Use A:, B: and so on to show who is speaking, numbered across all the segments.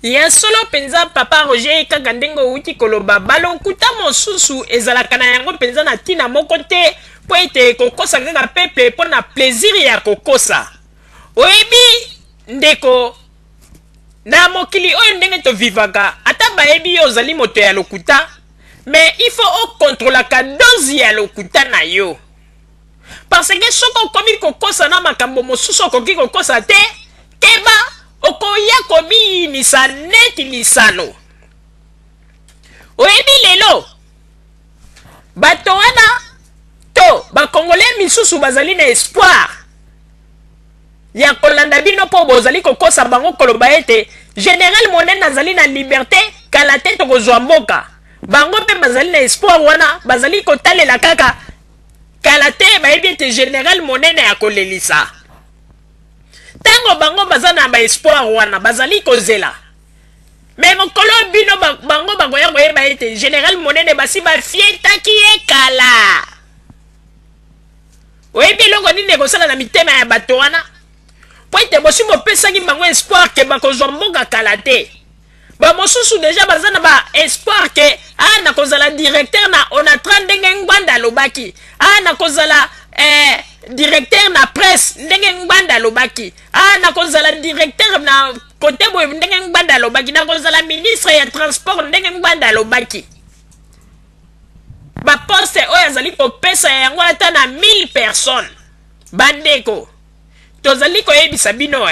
A: ya solo penza papa Roger kaka ndenge outi koloba balokuta mosusu ezalaka na yango penza na tina moko te po ete kokosa kaka peuple mpo na plaisir ya kokosa. Oyebi ndeko na mokili oyo ndenge tovivaka ata bayebi yo ozali moto ya lokuta mais il faut okontrolaka dozi ya lokuta na yo parce que soki okomi kokosa na makambo mosusu okoki kokosa te keba okoya kobiyinisa neti lisano. Oyebi lelo bato wana to bakongolais misusu bazali na espoir ya kolanda bino mpo bozali kokosa bango koloba ete général monene azali na liberté kala te tokozwa mboka. Bango mpe bazali na espoir wana bazali kotalela kaka kala te bayebi ete général monene ya kolelisa. Tango bango baza na baespoir wana bazali kozela me mokolo bino bango bakoya koyeba ete général monene basi bafietaki ye kala. Oyebi eloko nini ekosala na mitema ya bato wana po ete bosi bopesaki bango espoir ke bakozwa mboka kala te. Bamosusu deja baza na ba espoir ke nakozala directeur na onatra ndenge Ngbanda alobaki, nakozala directeur na presse ndenge Ngbanda alobaki, nakozala directeur na kote boye ndenge Ngbanda alobaki, nakozala ministre ya transport ndenge Ngbanda alobaki. Ba poste oyo azali kopesa yango ata na 1000 personnes. Bandeko tozali koyebisa bino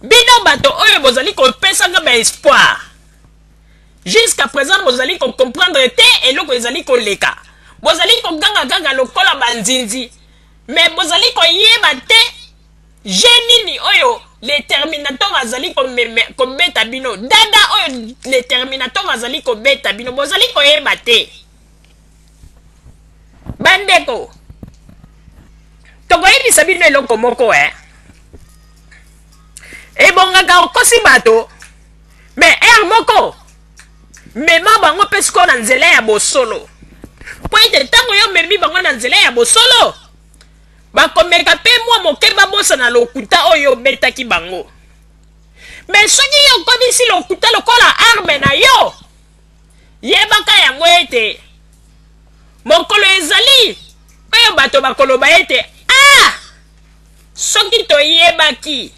A: bino bato oyo bozali kopesanga ba espoir jusqu'à présent bozali comprendre te eloko ezali koleka, bozali koganga kaka lokola banzinzi mais bozali koyeba te jenini oyo le terminator azali kobeta bino, dada oyo le terminator azali kobeta bino bozali koyeba te. Bandeko tokoyebisa bino eloko moko ebongaka okosi bato mais moko mema bango mpe sikoyo na nzela ya bosolo po ete ntango yo memi bango na nzela ya bosolo bakomeka mpe mwa moke babosa na lokuta oyo obetaki bango. Mais soki yo okomisi lokuta lokola arme na yo yebaka yango ete mokolo ezali oyo bato bakoloba ete soki toyebaki.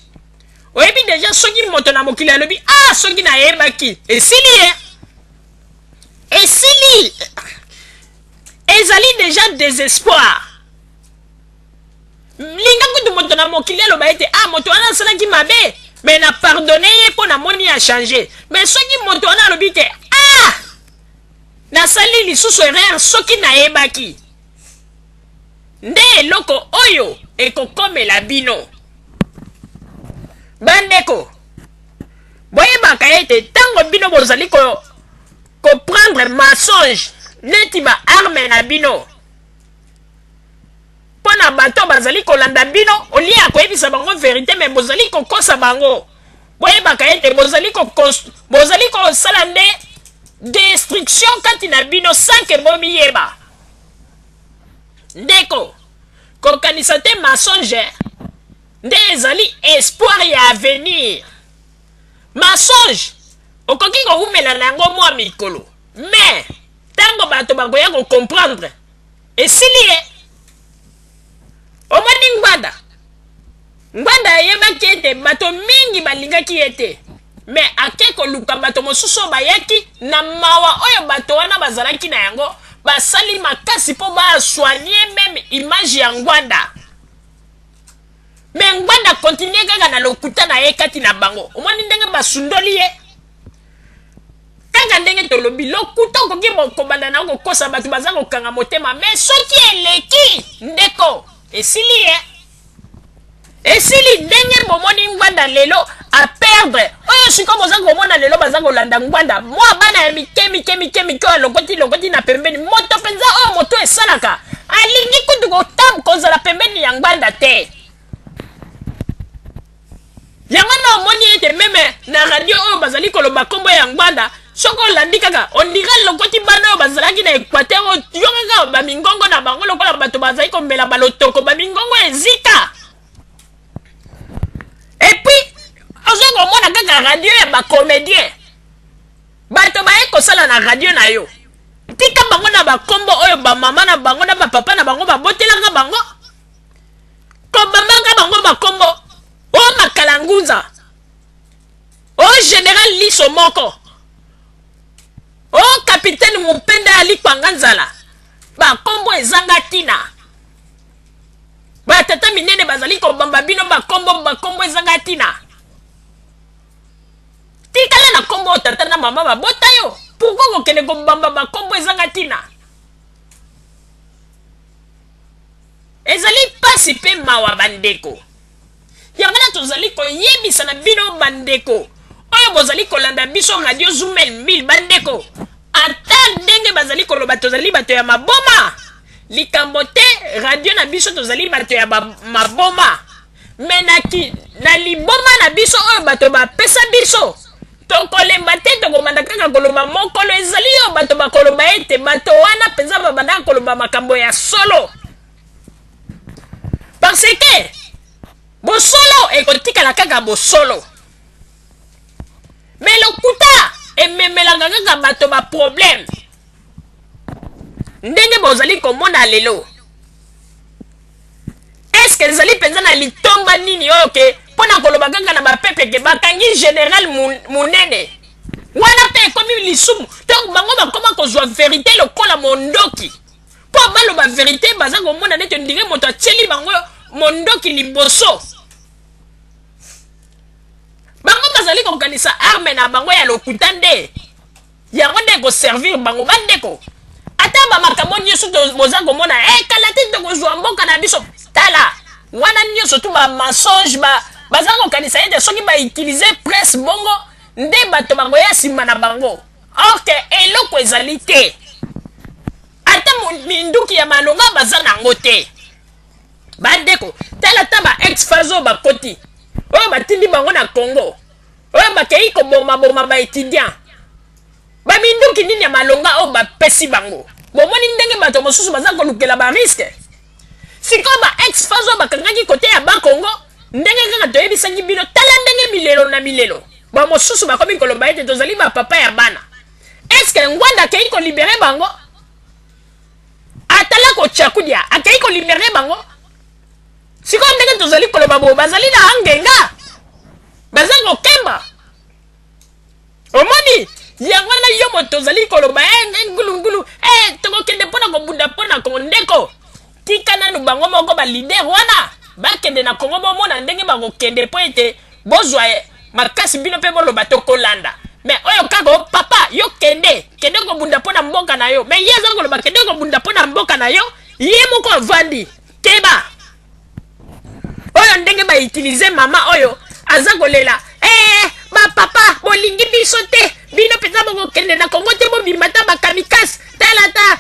A: Oyebi deja soki moto na mokili alobi soki nayebaki esili esili ezali deja désespoir. Linga kutu moto na mokili aloba ete moto wana asalaki mabe mais na pardonne ye mpo namoni ya changer. Mais soki moto wana alobi te nasali lisusu erreur soki nayebaki, nde eloko oyo ekokomela bino. Bandeko boyebaka ete tango bino bozali prendre mensonge neti ba arme na bino pona bato bazali kolanda bino olia koyebisa bango vérité mais bozali kokosa bango. Boyebaka ete bozali kosala nde destruction kati na bino sans que bomiyeba. Ndeko kokanisa te mensonge nde ezali espoir ya avenir. Mensonge okoki kokumela na yango mwa mikolo mais tango bato bakoya kocomprendre esili omoni Ngbanda ayebaki ete bato mingi balingaki ete mais ake koluka bato mosusu bayaki na mawa oyo bato wana bazalaki na yango basali makasi mpo basoigne meme image ya Ngbanda. Mais Ngbanda continue kaka na lokuta na ye kati na bango. Omoni ndenge basundoli ye kaka ndenge tolobi lokuta okoki kobanda na kokosa bato baza kokanga motema mais soki eleki ndeko esili esili ndenge bomoni Ngbanda lelo a perdre oyo siko boza komona lelo baza kolanda Ngbanda mwa bana ya mike oyo lokoti na pembeni moto penza oyo moto esalaka alingi kutu kozala pembeni ya Ngbanda te. Yango na omoni ete meme na radio oyo bazali koloba kombo ya Ngbanda soko olandi kaka ondira lokoti bana oyo bazalaki na Equateur yo kaka bamingongo na bango lokola bato bazali komela balotoko bamingongo ezika. Et puis tozo komona kaka radio ya ba comédien bato baye kosala na radio na yo tika bango na bakombo oyo bamama na bango na bapapa na bango babotelanga bango kobambanga bango bakombo o makalanguza o général liso moko o capitaine mupenda ali kwanganzala bakombo ezanga tina batata minene bazali kobamba bino bakombo ezanga tina tikala na kombo tata na mama babota yo pourquoi kokende kobamba bakombo ezanga tina ezali pasi pe mawa bandeko yango na tozali koyebisa na bino bandeko oyo bozali kolanda biso radio Zoomel 1000 bandeko ata ndenge bazali koloba tozali bato ya maboma likambo te radio na biso tozali bato ya maboma menaki na liboma na biso oyo bato bapesa biso tokolemba te tokomanda kaka koloba mokolo ezali yo bato bakoloba ete bato wana mpenza babandaka koloba makambo ya solo parce que bosolo ekotikala kaka bosolo mais lokuta ememelanga kaka bato baproblème ndenge bozali komona lelo eske ezali mpenza na litomba nini oyo ke mpona koloba kaka na bapeple ke bakangi général munene wana mpe ekomi lisumu ntango bango bakoma kozwa verité lokola mondoki mpo baloba verité baza komona neti ondire moto atieli bango mondoki liboso bango bazali kokanisa arme na bango ya lokuta nde yango nde ekoservir bango bandeko ata bamakambo nyonso boza komona kala te tokozwa mboka na biso tala wana nyonso tu bamensonge baza kokanisa ete soki bautilize presse bongo nde bato bakoya nsima na bango orke eloko ezali te ata minduki ya malonga baza nango te bandeko tala ta ba ex-fazo bakoti oyo batindi bango na Congo oyo bakei kobomaboma baétudiant baminduki nini ya malonga oyo bapesi bango bomoni ndenge bato mosusu baza kolukela bariske sikoyo ba ex-fazo bakangaki kote ya bakongo ndenge kaka toyebisaki bino tala ndenge milelo na milelo bamosusu bakomi koloba ete tozali bapapa ya bana eske ngwanda akei kolibere bango atala kochakudia akei kolibere bango sikoyo ndenge tozali koloba bo bazali na angenga baza kokemba omoni yango na yo moto ozali koloba ngulungulu tokokende mpona kobunda mpona kongo ndeko tika nanu bango moko balider wana bakende na kongo bomona ndenge bakokende mpo ete bozwa makasi bino mpe boloba tokolanda mais oyo kaka papa yo kende kobunda mpona mboka na yo mais ye aza koloba kende kobunda mpona mboka na yo ye moko avandi keba oyo ndenge bautilize mama oyo aza kolela bapapa bolingi biso te bino mpenza bokokende na kongo te bobima ta bakamikasi tala ta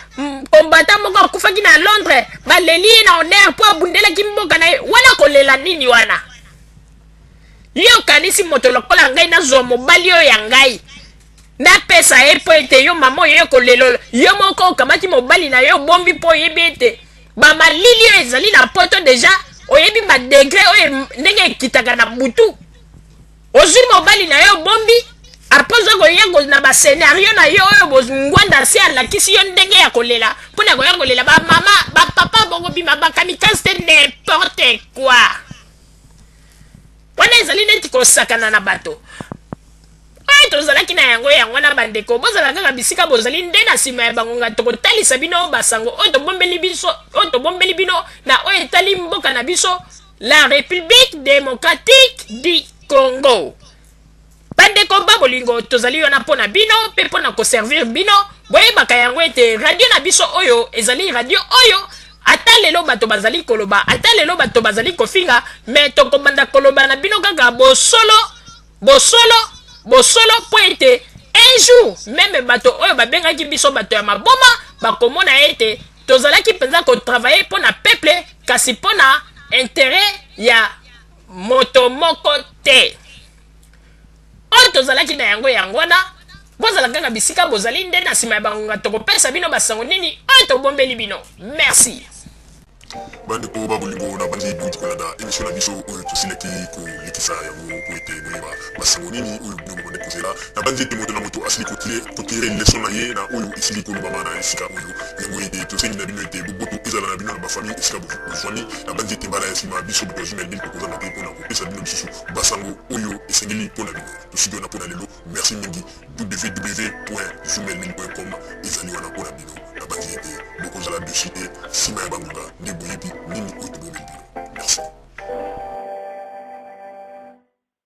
A: kombata moko akufaki na Londres baleli ye na honneur mpo abundelaki mboka na ye wana kolela nini wana yo kanisi moto lokola ngai nazwa mobali oyo ya ngai napesa ye mpo ete yo mama oyo yo kolelo yo moko okamati mobali na yo bombi mpo oyebi ete bamalili oyo ezali na poto deja oyebi badegre oyo ndenge ekitaka na butu ozwi mobali na yo bombi apoza koya na bascenario na yo oyo bongwanda se alakisi yo ndenge ya kolela mpona koya kolela bamama bapapa bokobima bakamikasi te n'importe quoi wana ezali neti kosakana na bato oyo tozalaki na yango na bandeko bozala kaka bisika bozali nde na nsima ya bangonga tokotalisa bino basango oyo tobombeli bino na oyo etali mboka na biso la République démocratique du Congo bandeko babolingo tozali wana mpona bino mpe mpona koservir bino boyebaka yango ete radio na biso oyo ezali radio oyo ata lelo bato bazali koloba ata lelo bato bazali kofinga mais tokomanda koloba na bino kaka bosolo mpo ete un jour meme bato oyo babengaki biso bato ya maboma bakomona ete tozalaki mpenza kotravaille mpona peuple kasi mpona intérêt ya moto moko te oyo tozalaki na yango wana bozala kaka bisika bozali nde na nsima ya bangonga tokopesa bino basango nini oyo tobombeli bino merci.
B: bande ko babulingo na bandi buti kolanda émission na biso oyo tosileki kolekisa yango po ete boyeba masango nini oyo bino bobande kozela na bandi ete moto na moto asili kotire leson na ye na oyo esili kolobama na esika oyo yango ete tosengi na bino ete boboto ezala na bino na bafamille esika bofwani na bandi ete mbala ya nsima biso bokozumela bino kokozana te mpona kopesa bino lisusu basango oyo esengeli mpo na bino tosidi wana mpo na lelo merci mingi www.zumelmil.com ezali wana mpo na bino na bandi ete bokozala dossier te nsima ya banguka nde boyebi nini oyo tobomeli bino merci.